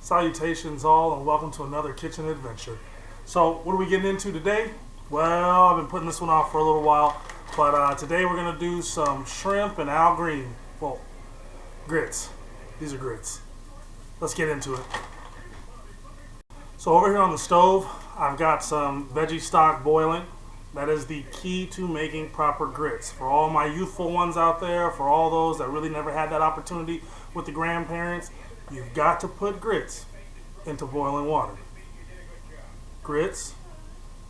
Salutations all, and welcome to another kitchen adventure. So what are we getting into today? Well, I've been putting this one off for a little while, but today we're going to do some shrimp and Al Green. Well, grits. These are grits. Let's get into it. So over here on the stove, I've got some veggie stock boiling. That is the key to making proper grits. For all my youthful ones out there, for all those that really never had that opportunity with the grandparents, you've got to put grits into boiling water. Grits,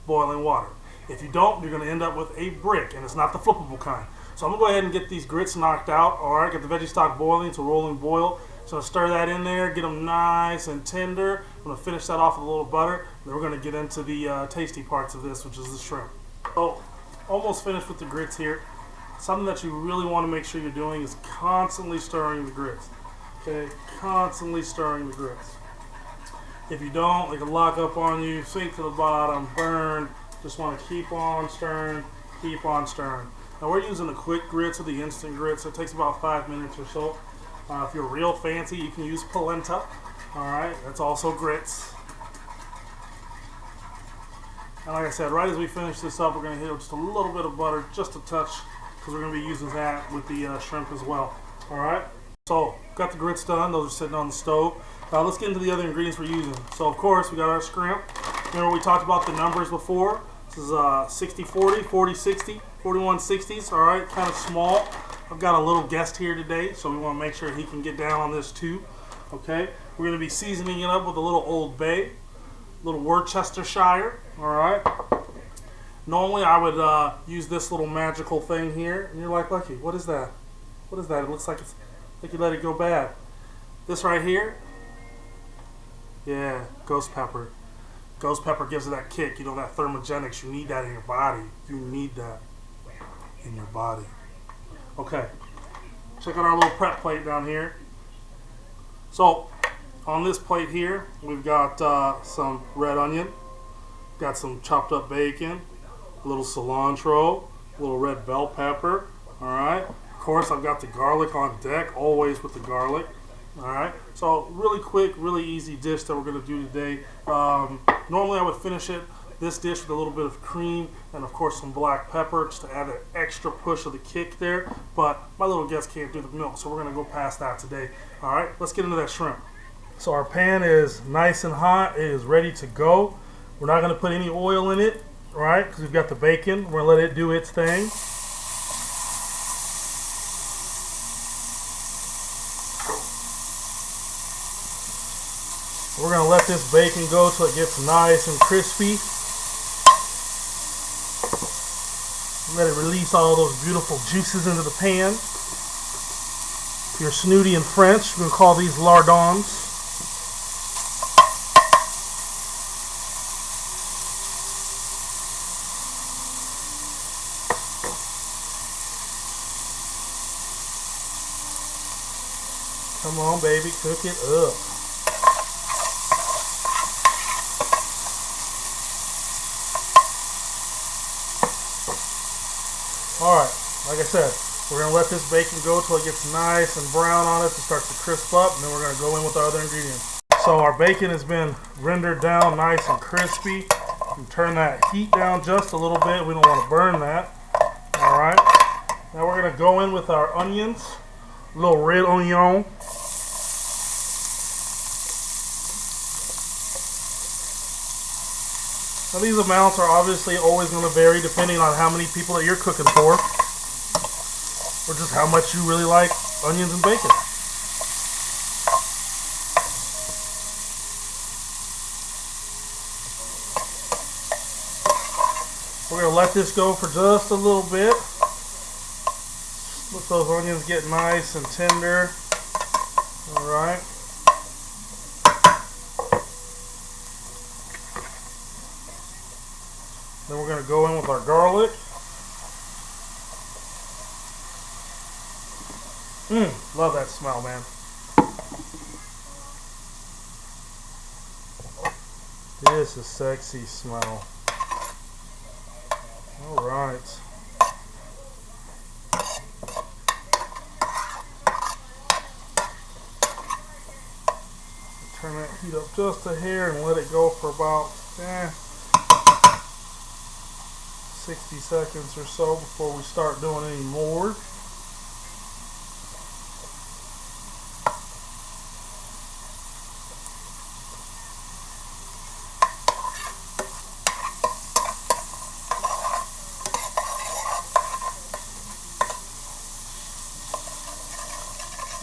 boiling water. If you don't, you're going to end up with a brick, and it's not the flippable kind. So I'm going to go ahead and get these grits knocked out. Alright, get the veggie stock boiling to rolling boil. So stir that in there, get them nice and tender. I'm going to finish that off with a little butter. Then we're going to get into the tasty parts of this, which is the shrimp. So, almost finished with the grits here. Something that you really want to make sure you're doing is constantly stirring the grits. Okay, constantly stirring the grits. If you don't, they can lock up on you, sink to the bottom, burn. Just want to keep on stirring, keep on stirring. Now we're using the quick grits or the instant grits. So it takes about 5 minutes or so. If you're real fancy, you can use polenta. Alright, that's also grits. And like I said, right as we finish this up, we're going to hit just a little bit of butter, just a touch, because we're going to be using that with the shrimp as well. Alright, so got the grits done. Those are sitting on the stove. Now let's get into the other ingredients we're using. So of course, we got our shrimp. Remember we talked about the numbers before? This is 60-40, 40-60, 41-60s. Alright, kind of small. I've got a little guest here today, so we want to make sure he can get down on this too. Okay, we're going to be seasoning it up with a little Old Bay, a little Worcestershire. Alright. Normally I would use this little magical thing here, and you're like, Lucky, what is that? What is that? It looks like it's like you let it go bad. This right here, yeah, ghost pepper. Ghost pepper gives it that kick, you know, that thermogenics. You need that in your body. You need that in your body. Okay, check out our little prep plate down here. So, on this plate here, we've got some red onion, got some chopped up bacon, a little cilantro, a little red bell pepper, alright. Of course, I've got the garlic on deck, always with the garlic, alright. So, really quick, really easy dish that we're going to do today. Normally I would finish this dish with a little bit of cream and of course some black pepper just to add an extra push of the kick there, but my little guest can't do the milk, so we're going to go past that today. Alright, let's get into that shrimp. So our pan is nice and hot, it is ready to go. We're not going to put any oil in it, right, because we've got the bacon. We're going to let it do its thing. We're going to let this bacon go till it gets nice and crispy. Let it release all those beautiful juices into the pan. If you're snooty in French, we're going to call these lardons. Come on, baby, cook it up. Alright, like I said, we're going to let this bacon go till it gets nice and brown on it to start to crisp up, and then we're going to go in with our other ingredients. So our bacon has been rendered down nice and crispy. And turn that heat down just a little bit. We don't want to burn that. Alright, now we're going to go in with our onions, a little red onion. Now these amounts are obviously always going to vary depending on how many people that you're cooking for, or just how much you really like onions and bacon. We're going to let this go for just a little bit. Let those onions get nice and tender. Alright. Then we're going to go in with our garlic. Love that smell, man. This is sexy smell. Alright. Turn that heat up just a hair and let it go for about 60 seconds or so before we start doing any more.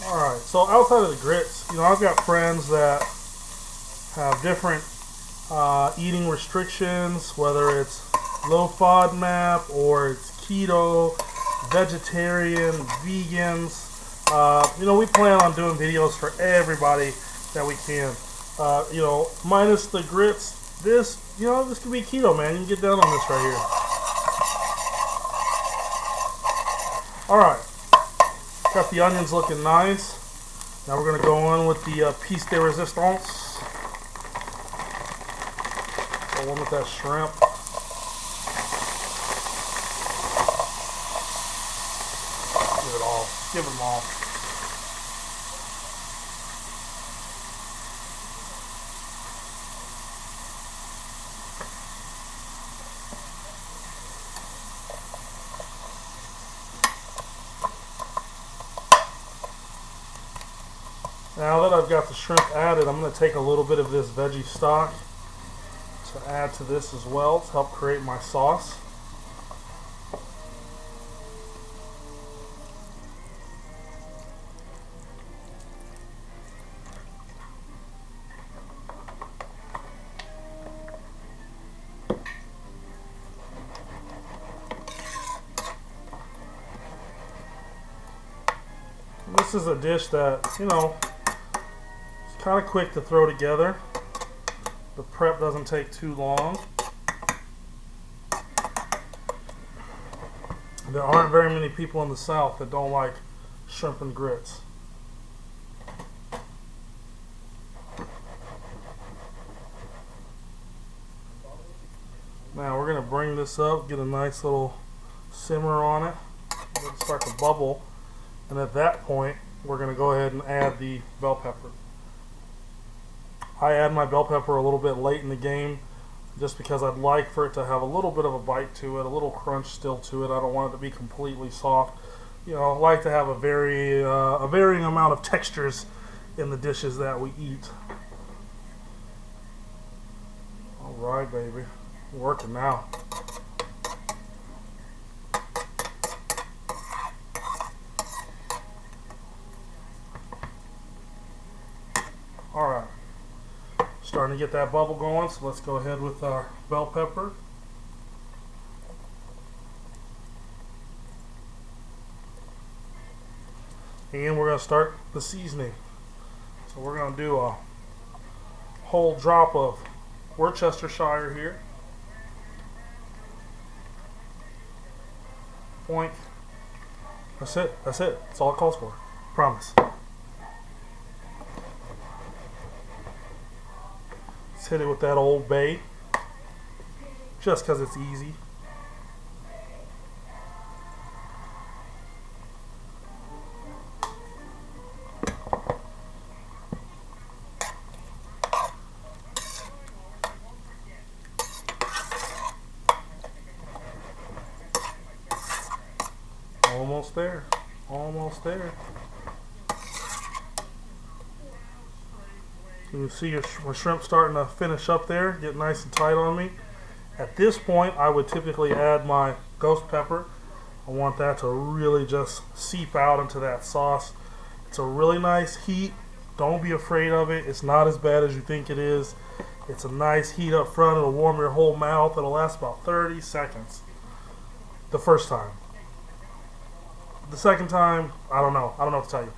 Alright, so outside of the grits, I've got friends that have different eating restrictions, whether it's low FODMAP or it's keto, vegetarian, vegans. We plan on doing videos for everybody that we can. Minus the grits, this could be keto, man. You can get down on this right here. Alright. Got the onions looking nice. Now we're going to go in with the piece de resistance. Go in with that shrimp. Give it all. Give them all. Now that I've got the shrimp added, I'm going to take a little bit of this veggie stock to add to this as well to help create my sauce. This is a dish that, kind of quick to throw together. The prep doesn't take too long. There aren't very many people in the South that don't like shrimp and grits. Now we're going to bring this up, get a nice little simmer on it. Let it start to bubble. And at that point, we're going to go ahead and add the bell pepper. I add my bell pepper a little bit late in the game just because I'd like for it to have a little bit of a bite to it, a little crunch still to it. I don't want it to be completely soft. I like to have a varying amount of textures in the dishes that we eat. All right, baby. Working now. All right. Starting to get that bubble going, so let's go ahead with our bell pepper. And we're going to start the seasoning. So we're going to do a whole drop of Worcestershire here. Point. That's it. That's it. That's all it calls for. Promise. Hit it with that Old Bay just because it's easy. Almost there. Almost there. You can see my shrimp starting to finish up there, get nice and tight on me. At this point, I would typically add my ghost pepper. I want that to really just seep out into that sauce. It's a really nice heat. Don't be afraid of it. It's not as bad as you think it is. It's a nice heat up front. It'll warm your whole mouth. It'll last about 30 seconds the first time. The second time, I don't know. I don't know what to tell you.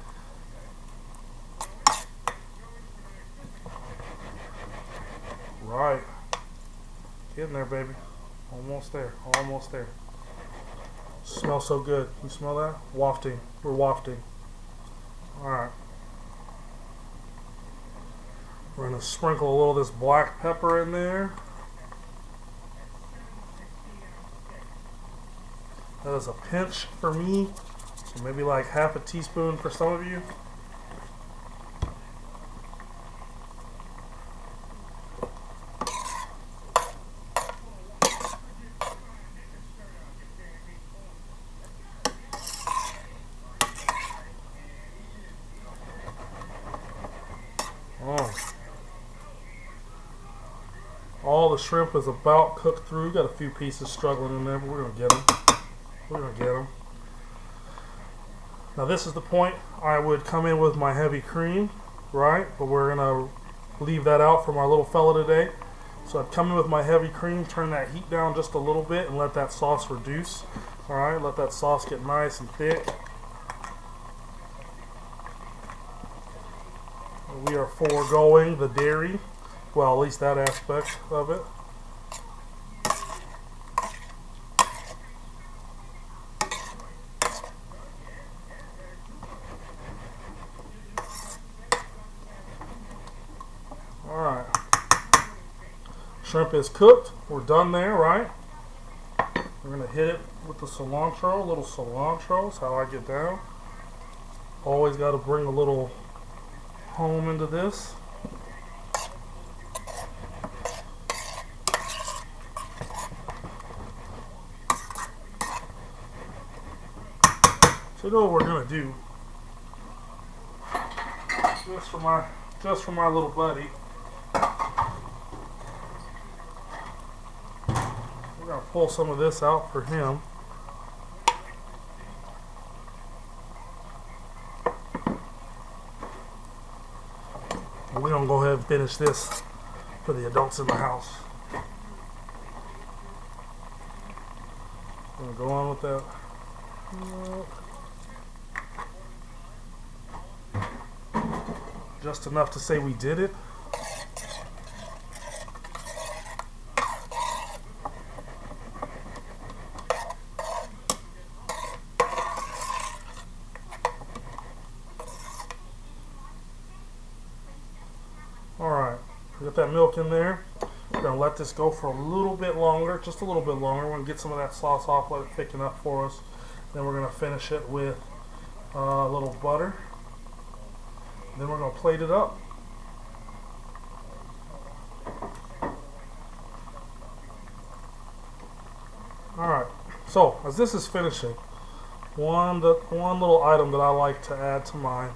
Right. Getting there, baby. Almost there. Almost there. Smells so good. You smell that? Wafting. We're wafting. Alright. We're going to sprinkle a little of this black pepper in there. That is a pinch for me. So maybe like half a teaspoon for some of you. Oh. All the shrimp is about cooked through. Got a few pieces struggling in there, but we're going to get them. We're going to get them. Now this is the point I would come in with my heavy cream, right? But we're going to leave that out from our little fella today. So I'd come in with my heavy cream, turn that heat down just a little bit, and let that sauce reduce. All right, let that sauce get nice and thick. We are foregoing the dairy. Well, at least that aspect of it. Alright. Shrimp is cooked. We're done there, right? We're going to hit it with the cilantro. A little cilantro is how I get down. Always got to bring a little home into this. So you know what we're gonna do? Just for my little buddy. We're gonna pull some of this out for him. And we're gonna go ahead and finish this for the adults in the house. Gonna go on with that. Just enough to say we did it. Alright, we got that milk in there. We're going to let this go for a little bit longer, just a little bit longer. We're going to get some of that sauce off, let it thicken up for us. Then we're going to finish it with a little butter. Then we're going to plate it up. Alright, so as this is finishing, one little item that I like to add to mine,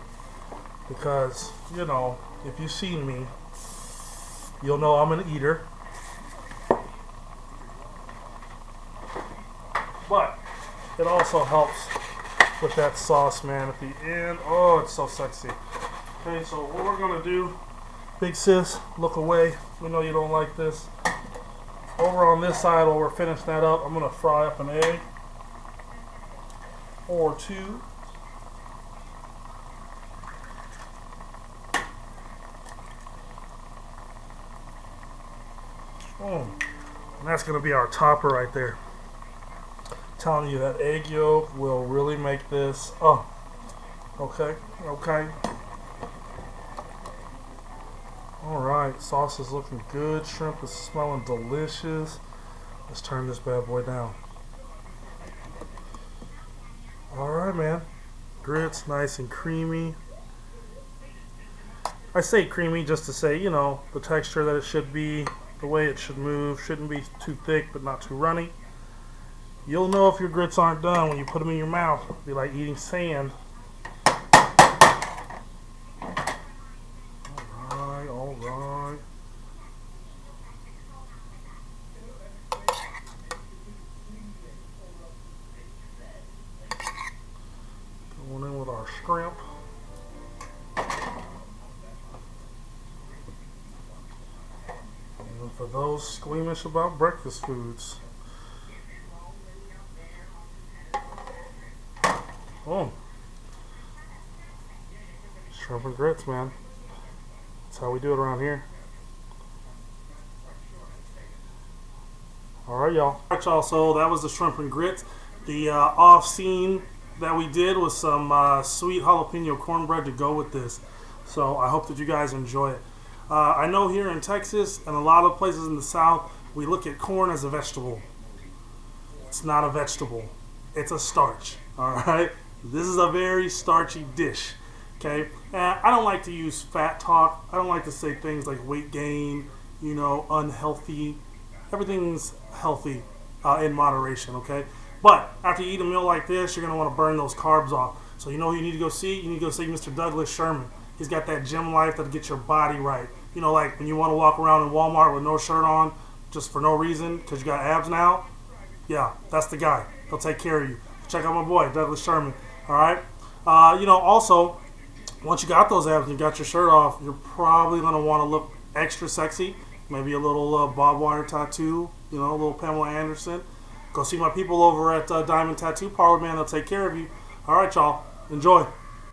because, you know, if you've seen me, you'll know I'm an eater. But it also helps with that sauce, man, at the end. Oh, it's so sexy. Okay, so what we're gonna do, big sis, look away. We know you don't like this. Over on this side, while we're finishing that up, I'm gonna fry up an egg or two. And that's gonna be our topper right there. I'm telling you, that egg yolk will really make this. Oh, okay, okay. Alright, sauce is looking good. Shrimp is smelling delicious. Let's turn this bad boy down. Alright, man. Grits, nice and creamy. I say creamy just to say, you know, the texture that it should be, the way it should move. Shouldn't be too thick, but not too runny. You'll know if your grits aren't done when you put them in your mouth. It'll be like eating sand. Alright. Going in with our shrimp. And for those squeamish about breakfast foods. Oh. Shrimp and grits, man. That's how we do it around here. Alright, y'all. Alright, y'all. So that was the shrimp and grits. The off scene that we did was some sweet jalapeno cornbread to go with this. So I hope that you guys enjoy it. I know here in Texas and a lot of places in the South, we look at corn as a vegetable. It's not a vegetable. It's a starch. Alright? This is a very starchy dish. Okay? I don't like to use fat talk. I don't like to say things like weight gain, you know, unhealthy. Everything's healthy in moderation, okay? But after you eat a meal like this, you're going to want to burn those carbs off. So you know who you need to go see? You need to go see Mr. Douglas Sherman. He's got that gym life that'll get your body right. You know, like when you want to walk around in Walmart with no shirt on just for no reason because you got abs now. Yeah, that's the guy. He'll take care of you. Check out my boy, Douglas Sherman. All right. Also, once you got those abs and you got your shirt off, you're probably going to want to look extra sexy. Maybe a little barbed wire tattoo, a little Pamela Anderson. Go see my people over at Diamond Tattoo Parlor, man. They'll take care of you. All right, y'all. Enjoy.